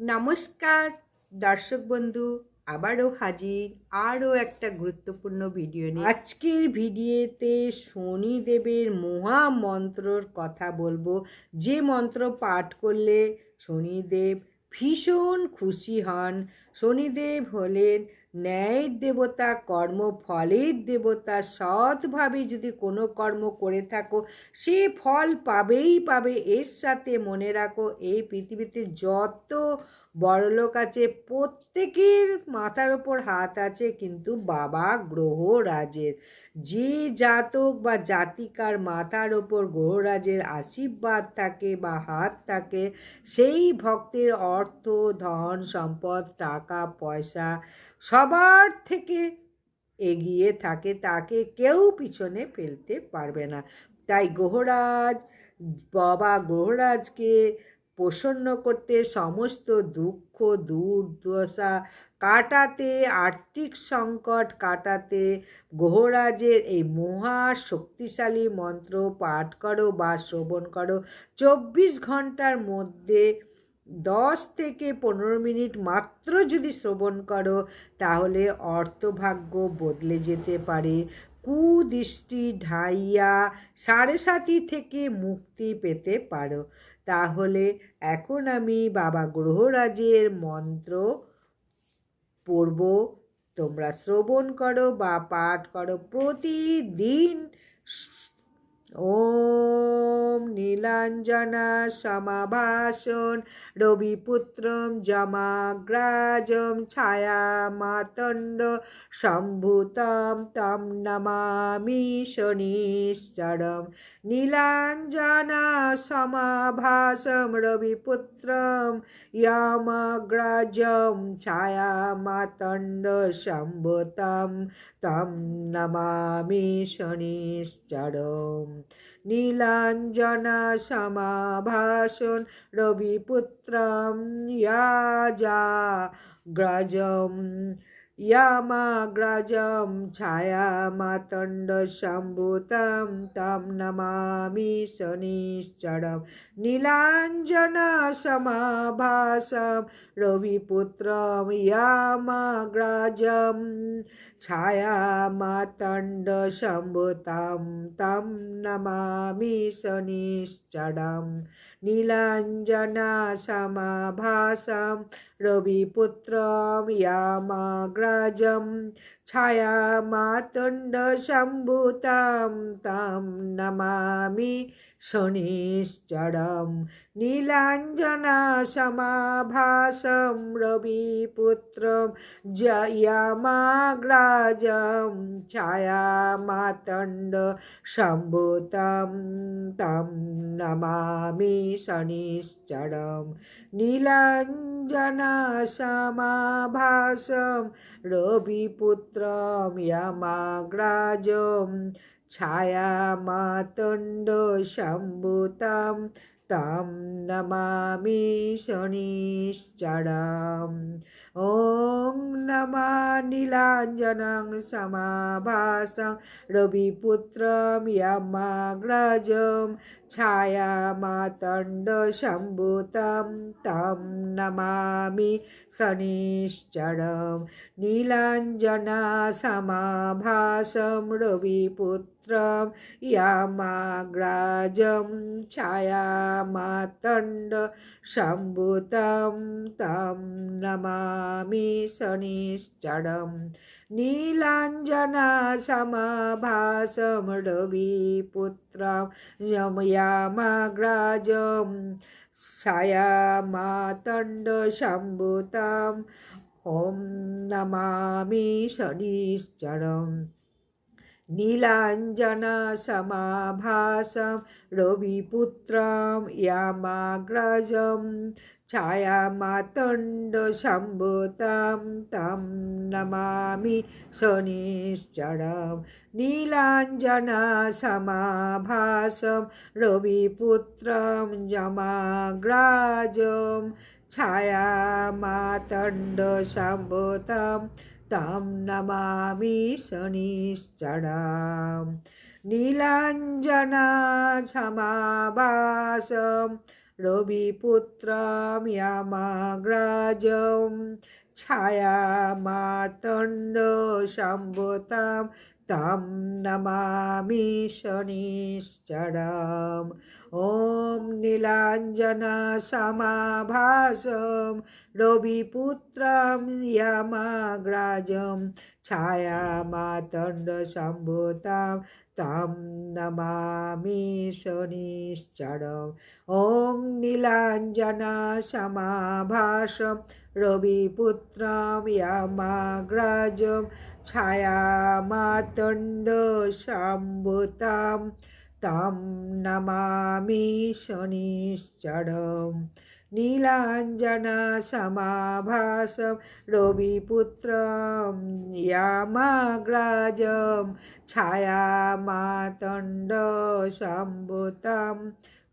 নমস্কার দর্শক বন্ধু, আবারও হাজির আরও একটা গুরুত্বপূর্ণ ভিডিও নিয়ে। আজকের ভিডিওতে শনিদেবের মহা মন্ত্রর কথা বলবো, যে মন্ত্র পাঠ করলে শনিদেব ভীষণ খুশি হন। শনিদেব হলেন ন্যায়ের দেবতা, কর্মফলের দেবতা। সৎভাবে যদি কোনো কর্ম করে থাকো সে ফল পাবেই পাবে। এর সাথে মনে রাখো, এই পৃথিবীতে যত বড়লোক আছে প্রত্যেকের মাথার ওপর হাত আছে, কিন্তু বাবা গ্রহরাজের। যে জাতক বা জাতিকার মাথার ওপর গ্রহরাজের আশীর্বাদ থাকে বা হাত থাকে, সেই ভক্তের অর্থ, ধন সম্পদ, টাকা পয়সা সবার থেকে এগিয়ে থাকে, তাকে কেউ পিছনে ফেলতে পারবে না। তাই বাবা গ্রহরাজকে প্রসন্ন করতে, সমস্ত দুঃখ দুর্দশা কাটাতে, আর্থিক সংকট কাটাতে গ্রহরাজের এই মহা শক্তিশালী মন্ত্র পাঠ করো বা শ্রবণ করো। 24 ঘন্টার মধ্যে 10 থেকে 15 মিনিট মাত্র যদি শ্রবণ করো, তাহলে অর্থভাগ্য বদলে যেতে পারে। কুদৃষ্টি ঢাইয়া সাড়ে সাতি থেকে মুক্তি পেতে পারো। তাহলে এখন আমি বাবা গ্রহরাজের মন্ত্র পড়ব, তোমরা শ্রবণ করো বা পাঠ করো প্রতিদিন। ওম নীলাঞ্জনা সমাভাসন রবিপুত্রম যমাগ্রাজম ছায়া মাতণ্ড সম্ভূতম তম নমামি শনিশ্চরম। নীলাঞ্জনা সমাভাসম রবিপুত্রম यमग्रजं छायामातण्ड सम्भूतं तं नमामि शनिश्चरम्। नीलाञ्जना समाभासं रविपुत्रं याजाग्रजं यमग्रजं छायामातण्ड सम्भूतं तं नमामि शनिश्चरम्। नीलाञ्जना समाभासं रविपुत्रं यमग्रजं छायामातण्ड सम्भूतं तं नमामि शनिश्चरम्। नीलाञ्जना समाभासं रविपुत्रं यमग्रजं छायामातण्ड सम्भूतं तं नमामि शनिश्चरम्। नीलाञ्जना समाभासं रविपुत्रं यमग्रजं छायामातण्ड सम्भूतं तं नमामि शनिश्चरम्। नीलाञ्जना समाभासं रविपुत्रं यमग्रजं छायामातण्ड सम्भूतं तं नमामि शनिश्चरम्। ॐ नमः नीलाञ्जनं समाभासं रविपुत्रं यमग्रजं छायामातण्ड सम्भूतं तं नमामि शनिश्चरम्। नीलाञ्जना समाभासं रविपुत्रं यमग्रजं छायामातण्ड सम्भूतं तं नमामि शनिश्चरम्। नीलाञ्जना समाभासं रविपुत्रं यमग्रजं छायामातण्ड सम्भूतं ॐ नमामि शनिश्चरम्। नीलाञ्जना समाभासं रविपुत्रं यमग्रजं छायामातण्ड सम्भूतं तं नमामि शनिश्चरम्। नीलाञ्जना समाभासं रविपुत्रं यमग्रजं छायामातण्ड सम्भूतं तं नमामि शनिश्चरम्। नीलाञ्जना समाभासं रविपुत्रं यमाग्रजं छायामातण्डसम्भूतं तं नमामि शनिश्चरम् ॐ नीलाञ्जनसमाभासं रविपुत्रं यमाग्रजं छायामातण्डसम्भूतं तं नमामि शनिश्चरम् ॐ नीलाञ्जनसमाभासं रविपुत्रं यमाग्रजं छायामातण्डसम्भूतं तं नमामि शनिश्चरम् नीलाञ्जनसमाभासं रविपुत्रं यमाग्रजं छायामातण्डसम्भूतं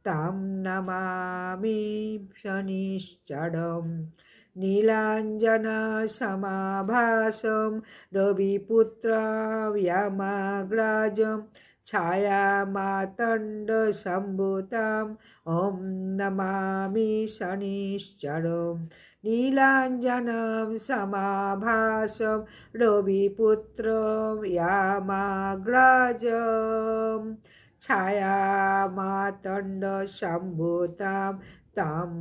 तं नमामि शनिश्चरम् नीलाञ्जनसमाभासं रविपुत्रं यमाग्रजं छायामातण्डसम्भूतं ॐ नमामि शनिश्चरम् नीलाञ्जनं समाभासं रविपुत्रं यमाग्रजं छायामातण्डसम्भूतं तं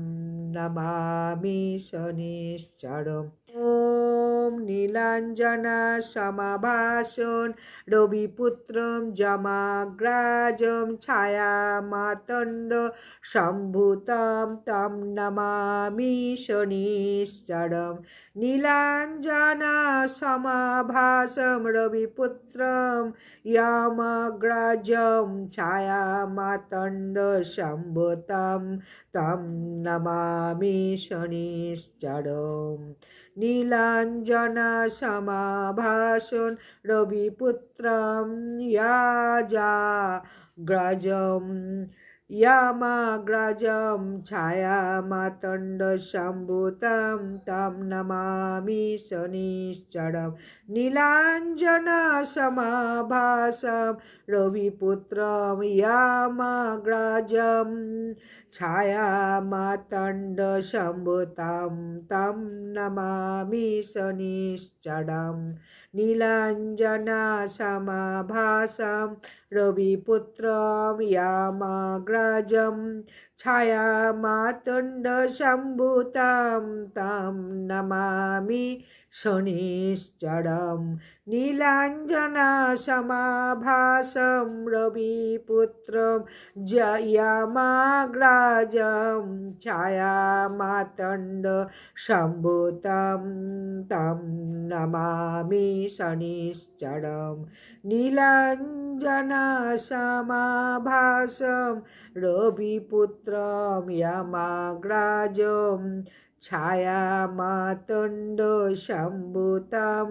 नमामि शनिश्चरम् ॐ नीलाञ्जनसमाभासं रविपुत्रं यमाग्रजं छायामातण्डसम्भूतं तं नमामि शनिश्चरम् नीलाञ्जनसमाभासं रविपुत्रं यमाग्रजं छायामातण्डसम्भूतं तं नमामि शनिश्चरम् नीलाञ्जनसमाभासं रविपुत्रं यमाग्रजं छायामातण्डसम्भूतं तं नमामि शनिश्चरम् नीलाञ्जनसमाभासं रविपुत्रं यमाग्रजं छायामातण्डसम्भूतं तं नमामि शनिश्चरम् नीलाञ्जनसमाभासं रविपुत्रं यमाग्रजं छायामातण्डसम्भूतं तं नमामि शनिश्चरम् नीलाञ्जनसमाभासं रविपुत्रं यमाग्रजं छायामातण्डसम्भूतं तं नमामि शनिश्चरम् नीलाञ्जनसमाभासं रविपुत्रं यमाग्रजं छायामातण्डसम्भूतं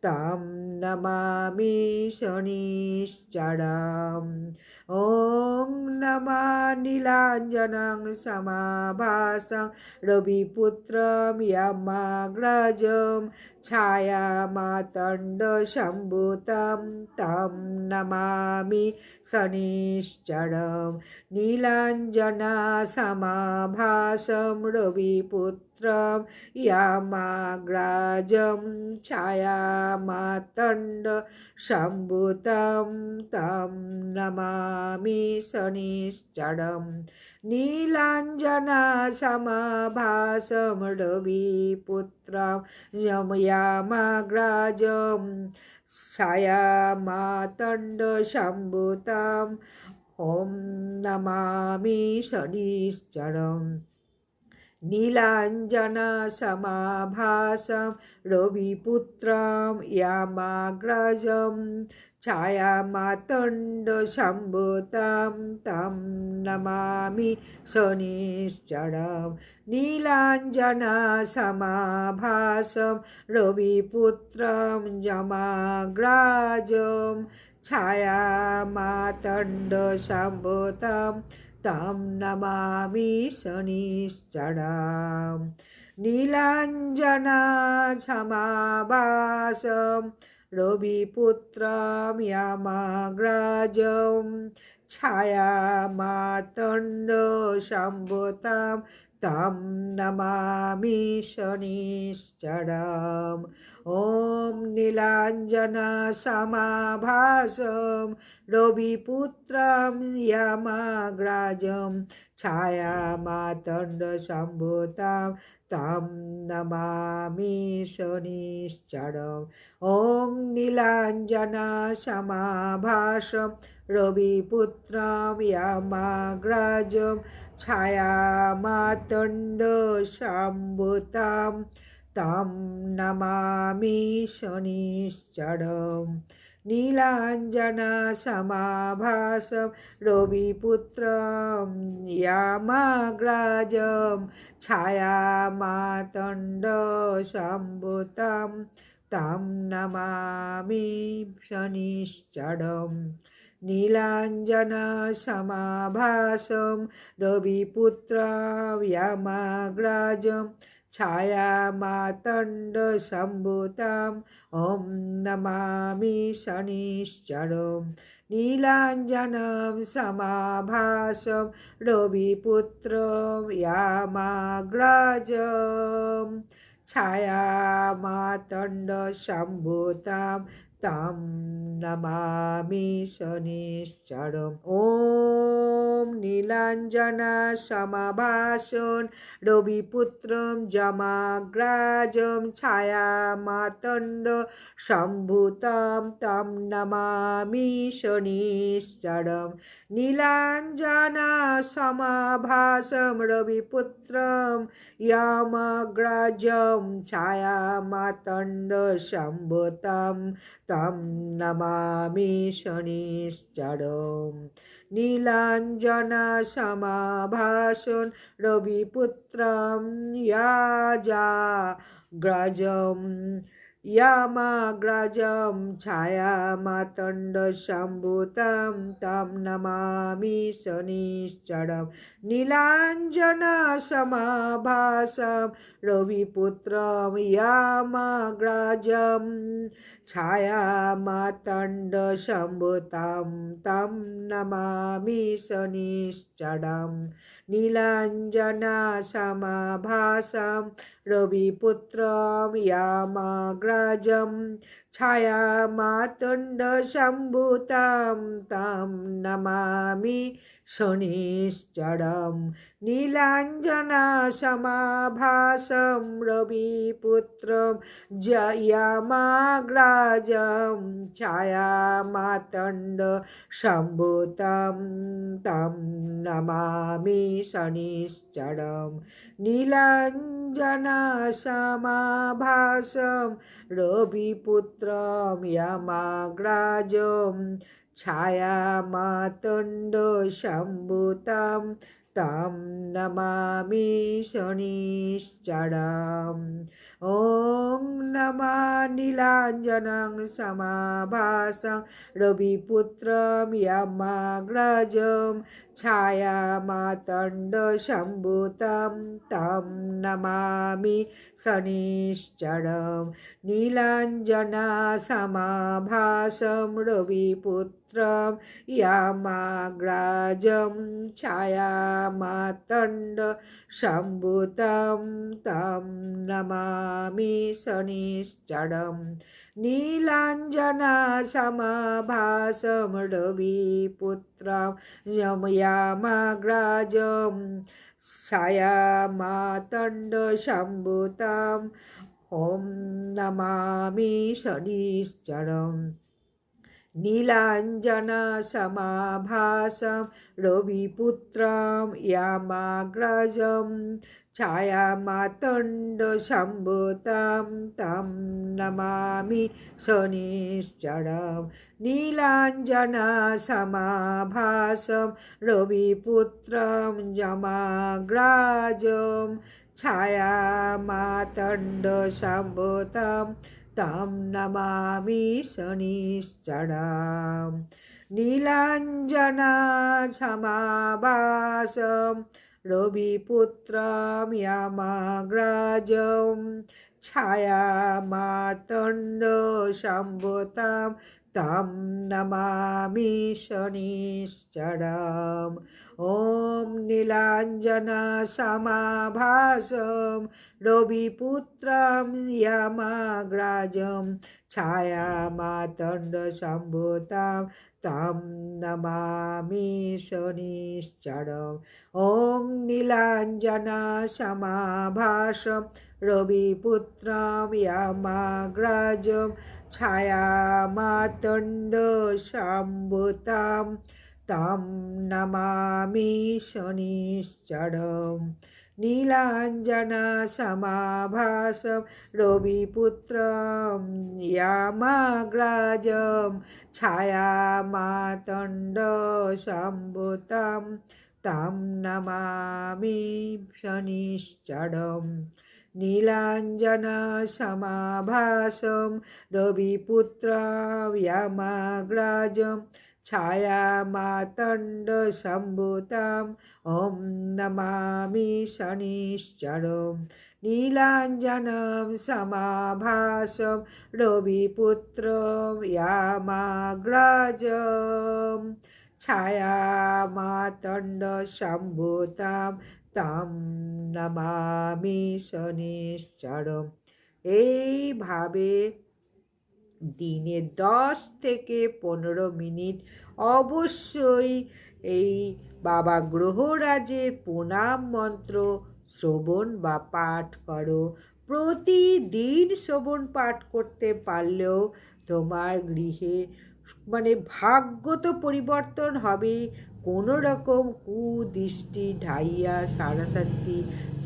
तं नमामि शनिश्चरम् ॐ नमः नीलाञ्जनं समाभासं रविपुत्रं यमाग्रजं छायामातण्डसम्भूतं तं नमामि शनिश्चरम् नीलाञ्जनसमाभासं रविपुत्रं यमाग्रजं छायामातण्डसम्भूतं तं नमामि शनिश्चरम् नीलाञ्जनसमाभासं रविपुत्रं यमाग्रजं छायामातण्डसम्भूतं ॐ नमामि शनिश्चरम् नीलाञ्जनसमाभासं रविपुत्रं यमाग्रजं छायामातण्डसम्भूतं तं नमामि शनिश्चरम् नीलाञ्जनसमाभासं रविपुत्रं यमाग्रजं छायामातण्डसम्भूतं तं नमामि शनिश्चरम् नीलाञ्जनसमाभासं रविपुत्रं यमाग्रजं ছায়া মাতণ্ড সম্ভুতাম तं नमामि शनिश्चरम् ॐ नीलाञ्जनसमाभासं रविपुत्रं यमग्राजं छायामातण्डसम्भूतं तं नमामि शनिश्चरम् ॐ नीलाञ्जनसमाभासं रविपुत्रं यमग्राजं छायामातण्ड सम्भुतां तं नमामि शनिश्चरम् नीलाञ्जनसमाभासं रविपुत्रं यमग्राजं छायामातण्ड सम्भुतां तं नमामि शनिश्चरम् नीलाञ्जनसमाभासं रविपुत्रं यमग्राजं छायामातण्डसम्भुतां ॐ नमामि शनिश्चरम् नीलाञ्जनं समाभासं रविपुत्रं यमग्राजं छायामातण्डसम्भुतां तं नमामि शनिश्चरम् ॐ नीलाञ्जनसमाभासं रविपुत्रं यमग्राजं छायामातण्डसम्भुतां तं नमामि शनिश्चरम् नीलाञ्जनसमाभासं रविपुत्रं यमग्राजं छायामातण्डसम्भुतां तं नमामि शनिश्चरम् नीलाञ्जनसमाभासं रविपुत्रं यमग्राजं छायामातण्डसम्भुतां तं नमामि शनिश्चरम् नीलाञ्जनसमाभासं रविपुत्रं यमग्राजं छायामातण्डसम्भुतां तं नमामि शनिश्चरम् नीलाञ्जनसमाभासं रविपुत्रं यमग्राजं छायामातण्डसम्भुतां तं नमामि शनिश्चरम् नीलाञ्जनसमाभासं रविपुत्रं यमग्राजं छायामातण्डसम्भुतां तं नमामि शनिश्चरम् नीलाञ्जनसमाभासं रविपुत्रं यमग्राजं छायामातण्डसम्भुतां तं नमामि शनिश्चरम् ॐ नमः नीलाञ्जनं समाभासं रविपुत्रं यमग्राजं छायामातण्डसम्भुतां तं नमामि शनिश्चरम् नीलाञ्जनसमाभासं रविपुत्रं यमग्राजं छायामातण्डसम्भुतां तं नमामि शनिश्चरम् नीलाञ्जनसमाभासं रविपुत्रं यमग्राजं छायामातण्डसम्भुतां ॐ नमामि शनिश्चरम् नीलाञ्जनसमाभासं रविपुत्रं यमग्राजं छायामातण्डसम्भुतां तं नमामि शनिश्चरम् नीलाञ्जनसमाभासं रविपुत्रं यमग्राजं छायामातण्डसम्भुतां तं नमामि शनिश्चरम् नीलाञ्जनसमाभासं रविपुत्रं यमग्राजं छायामातण्डसम्भुतां तं नमामि शनिश्चरम् ॐ नीलाञ्जनसमाभासं रविपुत्रं यमाग्रजं छायामातण्डसम्भूतं तं नमामि शनिश्चरम् ॐ नीलाञ्जनसमाभासं रविपुत्रं यमाग्रजं छायामातण्डसम्भूतं तं नमामि शनिश्चरम् नीलाञ्जनसमाभासं रविपुत्रं यमाग्रजं छायामातण्डसम्भूतं तं नमामि शनिश्चरम् नीलाञ्जनसमाभासं रविपुत्रं यमाग्रजं छायामातण्डसम्भूतं ॐ नमामि शनिश्चरम् नीलाञ्जनं समाभासं रविपुत्रं यमाग्रजं छायामातण्डसम्भूतं तं নমামি শনিশ্চরম। এইভাবে দিনে 10 থেকে 15 মিনিট অবশ্যই এই বাবা গ্রহরাজের প্রণাম মন্ত্র শ্রবণ বা পাঠ করো। প্রতিদিন শ্রবণ পাঠ করতে পারলেও তোমার গৃহে ভাগ্য তো পরিবর্তন হবে, কোনো রকম কুদৃষ্টি ঢাইয়া সারাশান্তি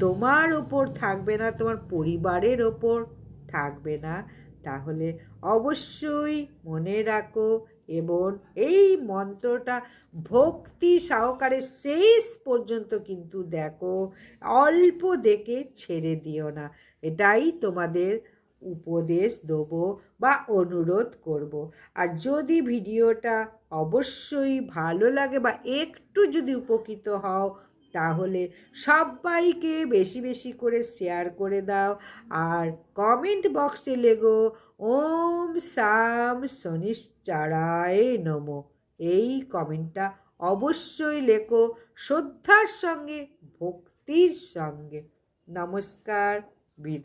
তোমার ওপর থাকবে না, তোমার পরিবারের ওপর থাকবে না। তাহলে অবশ্যই মনে রাখো এবং এই মন্ত্রটা ভক্তি সহকারে শেষ পর্যন্ত কিন্তু দেখো, অল্প দেখে ছেড়ে দিও না। এটাই তোমাদের উপদেশ দেবো বা অনুরোধ করব। আর যদি ভিডিওটা অবশ্যই ভালো লাগে বা একটু যদি উপকৃত হও তাহলে সবাইকে বেশি বেশি করে শেয়ার করে দাও। আর কমেন্ট বক্সে লেখো ওম সাম শনিশ্চরায় নমো। এই কমেন্টটা অবশ্যই লেখো শ্রদ্ধার সঙ্গে, ভক্তির সঙ্গে। নমস্কার, বিদায়।